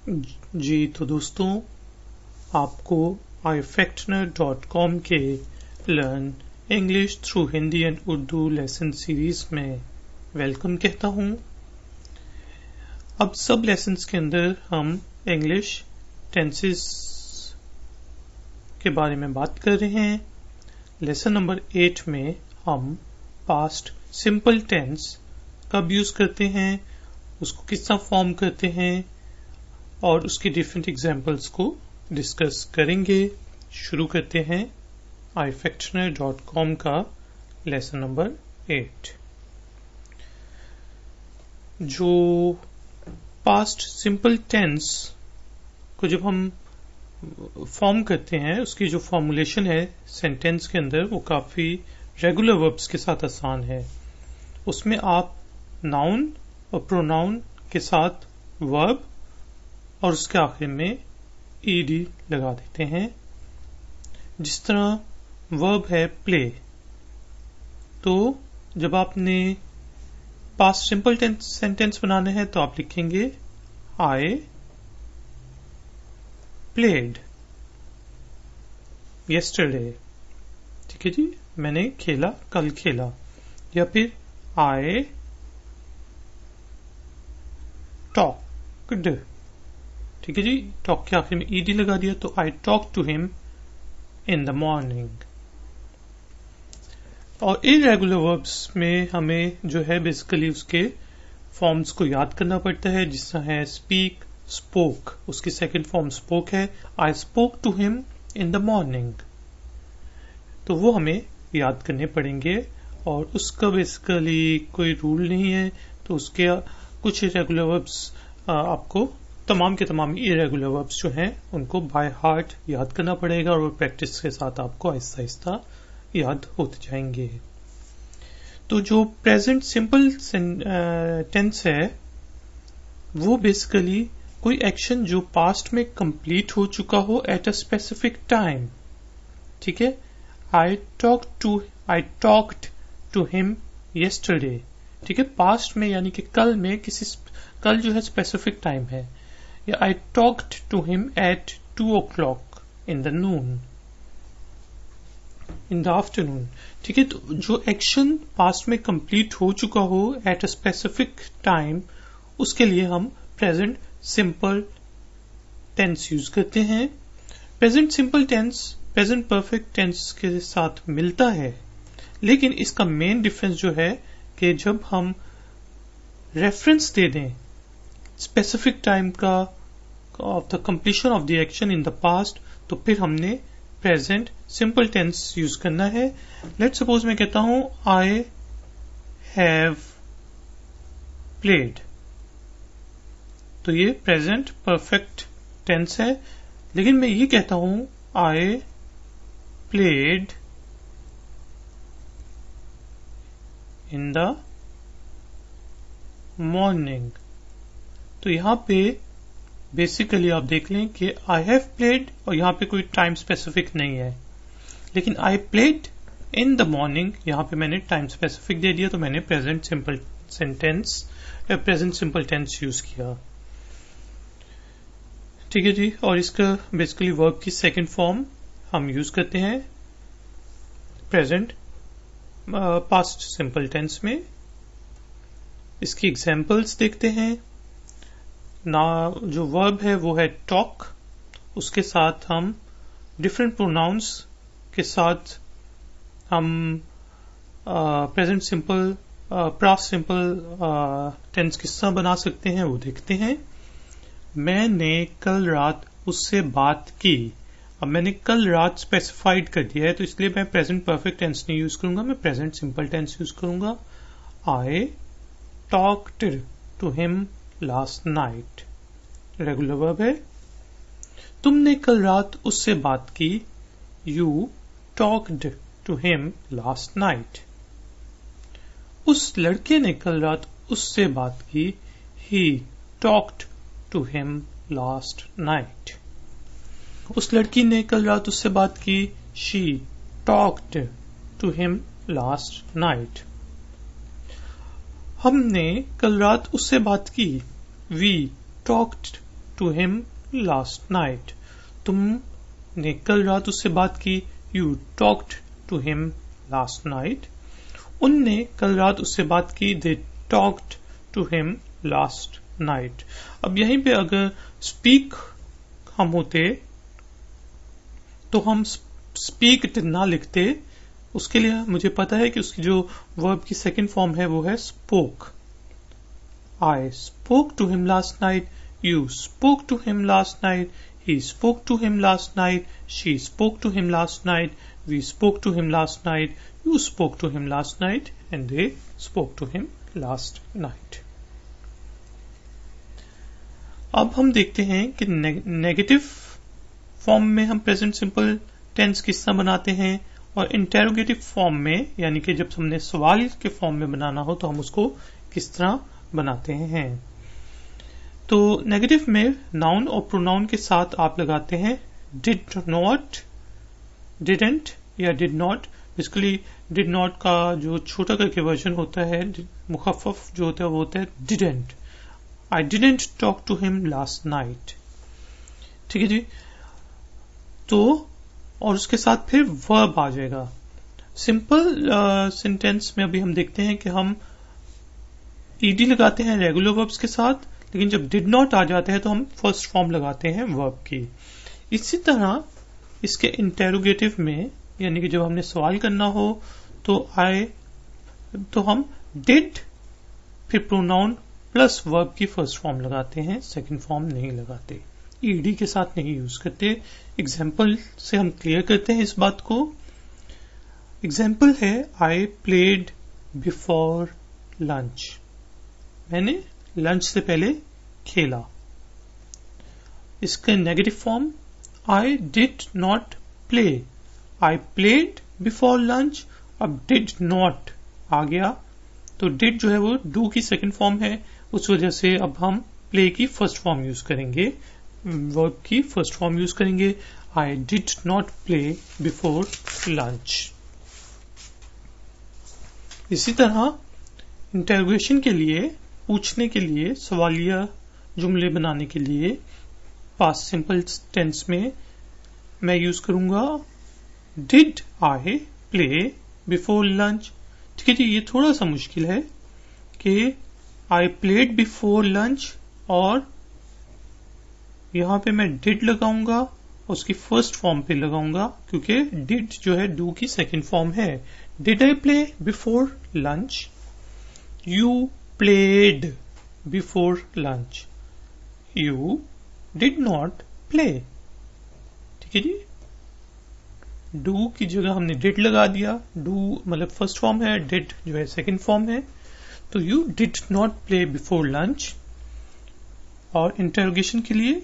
जी तो दोस्तों, आपको ifactner.com के learn English through Hindi and Urdu lesson series में वेलकम कहता हूं। अब सब लेसन्स के अंदर हम इंग्लिश टेंसेस के बारे में बात कर रहे हैं। लेसन नंबर 8 में हम पास्ट सिंपल टेंस कब यूज करते हैं, उसको किस तरह फॉर्म करते हैं और उसके डिफरेंट एग्जाम्पल्स को डिस्कस करेंगे। शुरू करते हैं ifactner.com का लेसन नंबर 8। जो पास्ट सिंपल टेंस को जब हम फॉर्म करते हैं, उसकी जो फॉर्मुलेशन है सेंटेंस के अंदर, वो काफी रेगुलर वर्ब्स के साथ आसान है। उसमें आप नाउन और प्रोनाउन के साथ वर्ब और उसके आखिर में ईडी लगा देते हैं। जिस तरह वर्ब है प्ले, तो जब आपने पास्ट सिंपल सेंटेंस बनाना है तो आप लिखेंगे आई प्लेड यस्टरडे। ठीक है जी, मैंने खेला, कल खेला। या फिर आई टॉक्ड। ठीक है जी, टॉक के आखिर में ईडी लगा दिया तो I talk to him in the morning. और इरेगुलर वर्ब्स में हमें जो है बेसिकली उसके फॉर्म्स को याद करना पड़ता है। जिस तरह है स्पीक, स्पोक, उसकी सेकंड फॉर्म स्पोक है। I spoke to him in the morning, तो वो हमें याद करने पड़ेंगे। और उसका बेसिकली कोई रूल नहीं है, तो उसके कुछ इरेगुलर वर्ब्स आपको तमाम के तमाम इरेगुलर वर्ब्स जो हैं उनको बाय हार्ट याद करना पड़ेगा और वो प्रैक्टिस के साथ आपको आहिस्ता आहिस्ता याद होते जाएंगे। तो जो प्रेजेंट सिंपल टेंस है वो बेसिकली कोई एक्शन जो पास्ट में कंप्लीट हो चुका हो एट अ स्पेसिफिक टाइम। ठीक है, I talked to him yesterday. ठीक है, पास्ट में यानी कि कल में, कल जो है स्पेसिफिक टाइम है। या I talked to him at 2 o'clock in the noon, in the afternoon. ठीक है, तो जो एक्शन पास्ट में कंप्लीट हो चुका हो एट अ स्पेसिफिक टाइम, उसके लिए हम प्रेजेंट सिंपल टेंस यूज करते हैं। Present simple tense present perfect tense के साथ मिलता है, लेकिन इसका मेन डिफरेंस जो है कि जब हम रेफरेंस दे दें स्पेसिफिक टाइम का of the completion of the action in the past, तो फिर हमने प्रेजेंट सिंपल टेंस यूज करना है। लेट सपोज मैं कहता हूं आई हैव प्लेड, तो ये प्रेजेंट परफेक्ट टेंस है। लेकिन मैं ये कहता हूं I played in the morning, तो यहां पे बेसिकली आप देख लें कि आई हैव प्लेड और यहां पे कोई टाइम स्पेसिफिक नहीं है। लेकिन I played in the morning, यहां पे मैंने टाइम स्पेसिफिक दे दिया, तो मैंने प्रेजेंट सिंपल टेंस यूज किया। ठीक है जी, और इसका बेसिकली वर्ब की सेकंड फॉर्म हम यूज करते हैं प्रेजेंट पास्ट सिंपल टेंस में। इसकी एग्जाम्पल्स देखते हैं ना। जो वर्ब है वो है टॉक, उसके साथ हम डिफरेंट प्रोनाउंस के साथ हम present simple past simple tense किस तरह बना सकते हैं वो देखते हैं। मैंने कल रात उससे बात की। अब मैंने कल रात स्पेसिफाइड कर दिया है, तो इसलिए मैं प्रेजेंट परफेक्ट टेंस नहीं यूज करूंगा, मैं प्रेजेंट सिंपल टेंस यूज करूंगा। I talked to him last night, regular verb है। तुमने कल रात उससे बात की, you talked to him last night. उस लड़के ने कल रात उससे बात की, he talked to him last night. उस लड़की ने कल रात उससे बात की, she talked to him last night. हमने कल रात उससे बात की, we talked to him last night. तुमने कल रात उससे बात की. You talked to him last night. उनने कल रात उससे बात की. They talked to him last night. अब यहीं पे अगर speak हम होते तो हम speak ना लिखते. उसके लिए मुझे पता है कि उसकी जो वर्ब की सेकंड फॉर्म है वो है spoke. I spoke to him last night. You spoke to him last night. He spoke to him last night. She spoke to him last night. We spoke to him last night. You spoke to him last night. And they spoke to him last night. अब हम देखते हैं कि negative form में हम present simple tense किस तरह बनाते हैं और इंटेरोगेटिव फॉर्म में यानी कि जब हमने सवाल के फॉर्म में बनाना हो तो हम उसको किस तरह बनाते हैं. तो नेगेटिव में नाउन और प्रोनाउन के साथ आप लगाते हैं डिड नॉट, डिडंट या did not. Basically did not का जो छोटा करके वर्जन होता है मुखफ़फ़ जो होता है वो होता है didn't. I didn't talk to him last night. ठीक है जी. तो और उसके साथ फिर वर्ब आ जाएगा. सिंपल सेंटेंस में अभी हम देखते हैं कि हम ईडी लगाते हैं रेगुलर वर्ब्स के साथ, लेकिन जब डिड नॉट आ जाते हैं तो हम फर्स्ट फॉर्म लगाते हैं वर्ब की. इसी तरह इसके इंटेरोगेटिव में यानी कि जब हमने सवाल करना हो तो हम डिड फिर प्रोनाउन प्लस वर्ब की फर्स्ट फॉर्म लगाते हैं, सेकंड फॉर्म नहीं लगाते, ईडी के साथ नहीं यूज करते. एग्जाम्पल से हम क्लियर करते हैं इस बात को. एग्जाम्पल है आई प्लेड बिफोर लंच. मैंने लंच से पहले खेला. इसका negative form I did not play. I played before lunch. अब डिड नॉट आ गया तो डिड जो है वो डू की सेकंड फॉर्म है, उस वजह से अब हम प्ले की फर्स्ट फॉर्म यूज करेंगे, वर्ब की फर्स्ट फॉर्म यूज करेंगे. आई did not play before lunch. इसी तरह इंटरोगेशन के लिए, पूछने के लिए, सवालिया जुमले बनाने के लिए पास्ट सिंपल टेंस में मैं यूज करूंगा did I play before lunch. ठीक है जी. ये थोड़ा सा मुश्किल है कि आई प्लेड बिफोर लंच और यहां पे मैं डिड लगाऊंगा उसकी फर्स्ट फॉर्म पे लगाऊंगा क्योंकि डिड जो है डू की सेकंड फॉर्म है. Did I play before lunch. You played before lunch. You did not play. ठीक है जी. डू की जगह हमने डिड लगा दिया. डू मतलब फर्स्ट फॉर्म है, डिड जो है सेकंड फॉर्म है. तो you did not play before lunch. और इंटरोगेशन के लिए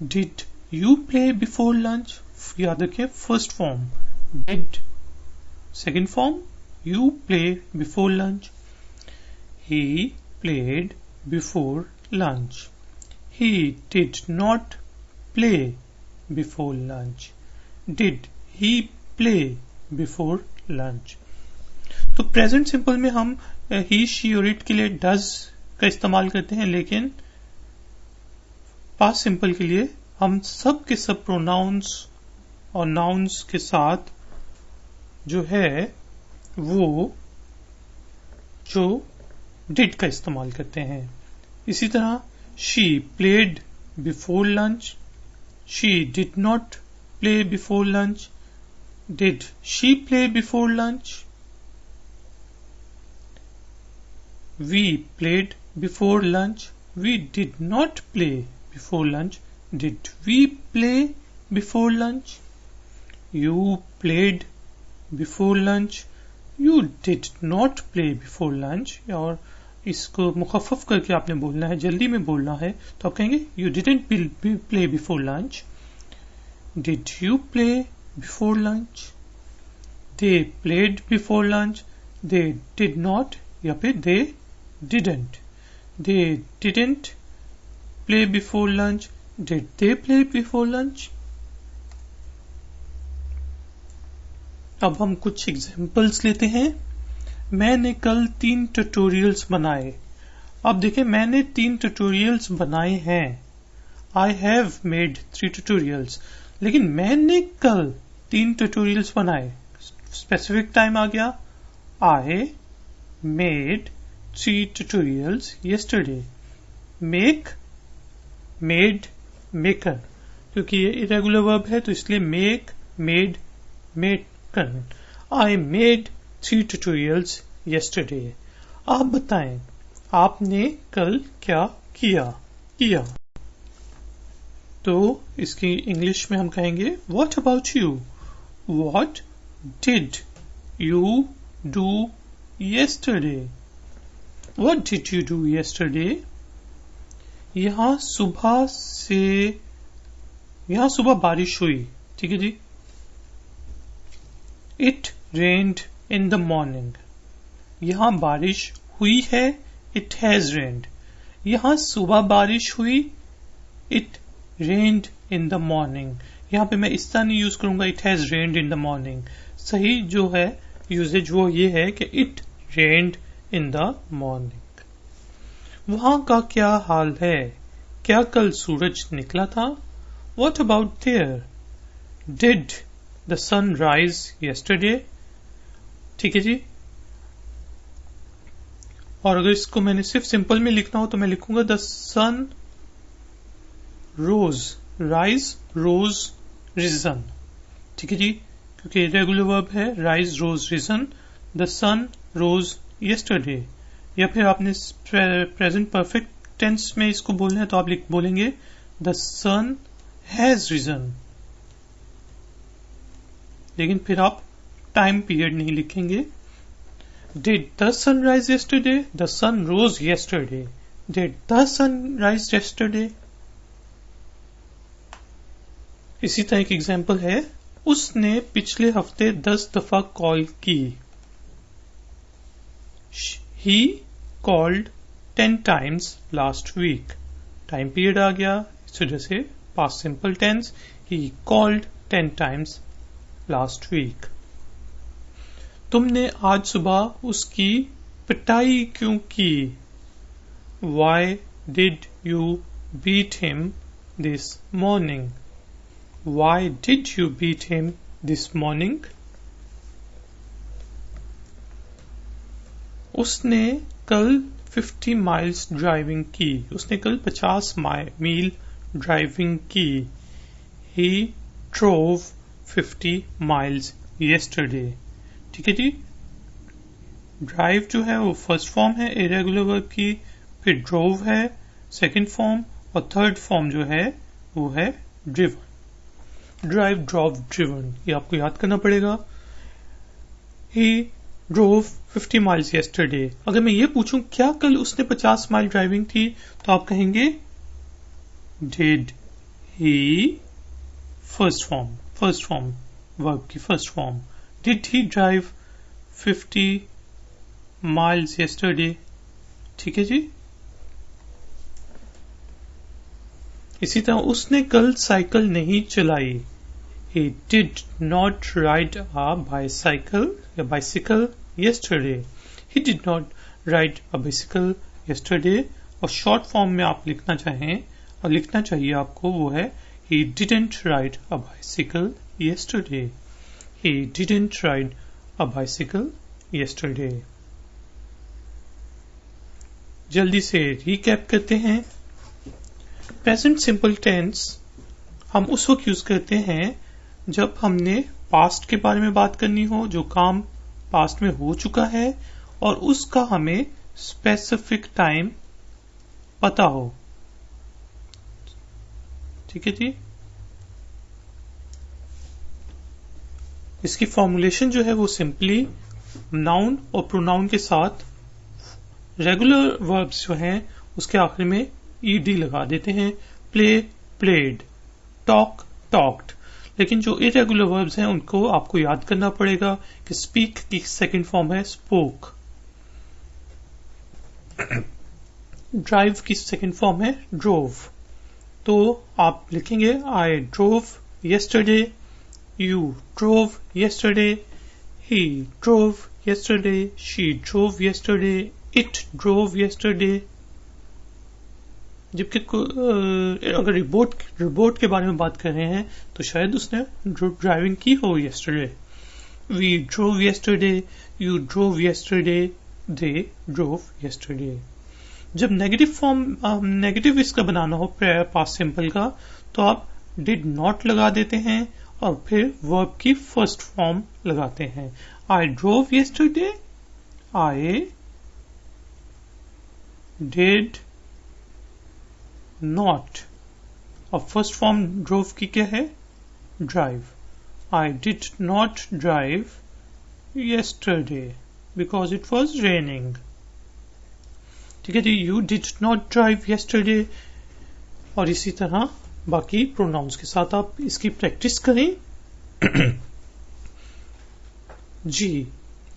did you play before lunch. याद रखें first form did, second form you play before lunch. He played before lunch. He did not play before lunch. Did he play before lunch? तो present simple में हम he, she और it के लिए does का इस्तेमाल करते हैं, लेकिन पास्ट सिंपल के लिए हम सब के सब प्रोनाउंस और नाउन्स के साथ जो है वो जो डिड का इस्तेमाल करते हैं. इसी तरह she played before lunch. She did not play before lunch. Did she play before lunch. We played before lunch. We did not play before lunch. Did we play before lunch. You played before lunch. You did not play before lunch. और इसको मुखफ़फ़ करके आपने बोलना है, जल्दी में बोलना है, तो आप कहेंगे you didn't play before lunch. Did you play before lunch. They played before lunch. They did not या फिर they didn't. They didn't play before lunch. Did they play before lunch. अब हम कुछ एग्जाम्पल्स लेते हैं. मैंने कल 3 ट्यूटोरियल्स बनाए. अब देखें मैंने 3 ट्यूटोरियल्स बनाए हैं. I have made 3 tutorials. लेकिन मैंने कल 3 tutorials बनाए. Specific time आ गया. I made 3 tutorials yesterday. Make, made, maker. क्योंकि ये irregular verb है तो इसलिए make, made, maker. I made 3 tutorials yesterday. आप बताएं आपने कल क्या किया. तो इसकी इंग्लिश में हम कहेंगे What about you? What did you do yesterday? What did you do yesterday? यहाँ सुबह बारिश हुई. ठीक है जी. It rained in the morning. यहाँ बारिश हुई है. It has rained. यहाँ सुबह बारिश हुई. It rained in the morning. यहाँ पे मैं इस तरह नहीं यूज करूंगा it has rained in the morning. सही जो है यूजेज वो ये है कि it rained in the morning. वहां का क्या हाल है? क्या कल सूरज निकला था? What about there? Did the sun rise yesterday? ठीक है जी. और अगर इसको मैंने सिर्फ सिंपल में लिखना हो तो मैं लिखूंगा the sun rose. Rise, rose, risen. ठीक है जी. क्योंकि रेगुलर वर्ब है. Rise, rose, risen. The sun rose yesterday. या फिर आपने प्रेजेंट परफेक्ट टेंस में इसको बोलना है तो आप बोलेंगे द सन हैज रिजन. लेकिन फिर आप टाइम पीरियड नहीं लिखेंगे. Did the sun rise yesterday? The sun rose yesterday. Did the sun rise yesterday? इसी तरह एक एग्जाम्पल है. उसने पिछले हफ्ते 10 दफा कॉल की. He called 10 times last week. Time period आ गया इस वजह से past simple tense. He called 10 times last week. तुमने आज सुबह उसकी पिटाई क्यों की? Why did you beat him this morning? Why did you beat him this morning? उसने कल 50 miles ड्राइविंग की. उसने कल 50 मील ड्राइविंग की. He drove 50 miles yesterday. ठीक है जी. ड्राइव जो है वो फर्स्ट फॉर्म है इरेगुलर वर्ब की. फिर ड्रोव है सेकंड फॉर्म. और थर्ड फॉर्म जो है वो है ड्रिवन. Drive, drove, driven. ये आपको याद करना पड़ेगा. ही ड्रोव 50 miles yesterday. अगर मैं ये पूछूं क्या कल उसने 50 माइल ड्राइविंग थी तो आप कहेंगे did he. First form verb की first form. Did he drive 50 miles yesterday? ठीक है जी. इसी तरह उसने कल साइकिल नहीं चलाई. He did not ride a bicycle yesterday. He did not ride a bicycle yesterday. और शॉर्ट फॉर्म में आप लिखना चाहें और लिखना चाहिए आपको वो है He didn't ride a bicycle yesterday. He didn't ride a bicycle yesterday. जल्दी से रिकैप करते हैं. प्रेजेंट सिंपल टेंस हम उस वक्त यूज करते हैं जब हमने पास्ट के बारे में बात करनी हो, जो काम पास्ट में हो चुका है और उसका हमें स्पेसिफिक टाइम पता हो. ठीक है जी. इसकी फॉर्मुलेशन जो है वो सिंपली नाउन और प्रोनाउन के साथ रेगुलर वर्ब्स जो हैं उसके आखिर में ईडी लगा देते हैं. Play, played. Talk, talked. लेकिन जो इरेगुलर वर्ब्स हैं उनको आपको याद करना पड़ेगा कि स्पीक की सेकंड फॉर्म है स्पोक. ड्राइव की सेकंड फॉर्म है ड्रोव. तो आप लिखेंगे I drove yesterday. You drove yesterday. He drove yesterday. She drove yesterday. It drove yesterday. जबकि अगर रिपोर्ट के बारे में बात कर रहे हैं तो शायद उसने ड्राइविंग की हो yesterday. We drove yesterday, you drove yesterday, they drove yesterday. जब नेगेटिव इसका बनाना हो पास्ट सिंपल का, तो आप डिड नॉट लगा देते हैं और फिर वर्ब की फर्स्ट फॉर्म लगाते हैं। I drove yesterday, I did not. और फर्स्ट फॉर्म ड्रोव की क्या है? Drive. I did not drive yesterday because it was raining. ठीक है जी, you did not drive yesterday. और इसी तरह बाकी प्रोनाउंस के साथ आप इसकी प्रैक्टिस करें। जी,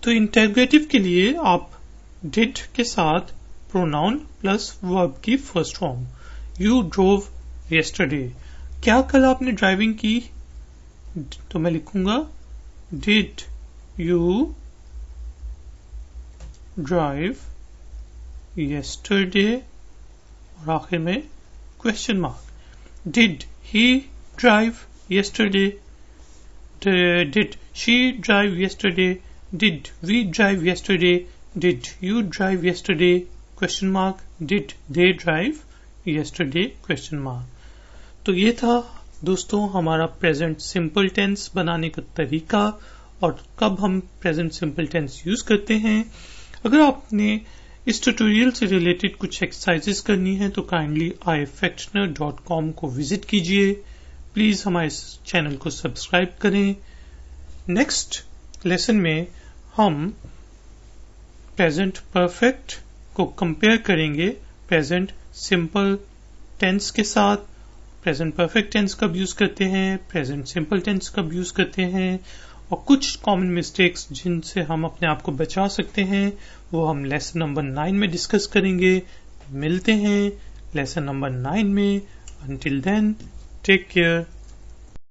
तो इंटेग्रेटिव के लिए आप डिड के साथ प्रोनाउन प्लस वर्ब की first form. You drove yesterday, क्या कल आपने ड्राइविंग की? तो मैं लिखूंगा डिड यू ड्राइव यस्टरडे, और आखिर में question mark. Did he drive yesterday? Did she drive yesterday? Did we drive yesterday? Did you drive yesterday? Question mark. Did they drive yesterday? Question mark. तो ये था दोस्तों हमारा प्रेजेंट सिंपल टेंस बनाने का तरीका और कब हम प्रेजेंट सिंपल टेंस यूज करते हैं। अगर आपने इस ट्यूटोरियल से रिलेटेड कुछ एक्सरसाइजेस करनी है तो काइंडली ifectioner.com को विजिट कीजिए। प्लीज हमारे चैनल को सब्सक्राइब करें। नेक्स्ट लेसन में हम प्रेजेंट परफेक्ट को कंपेयर करेंगे प्रेजेंट सिंपल टेंस के साथ। प्रेजेंट परफेक्ट टेंस कब यूज करते हैं, प्रेजेंट सिंपल टेंस कब यूज करते हैं, और कुछ कॉमन मिस्टेक्स जिनसे हम अपने आप को बचा सकते हैं वो हम लेसन नंबर 9 में डिस्कस करेंगे। मिलते हैं लेसन नंबर 9 में। Until then take care.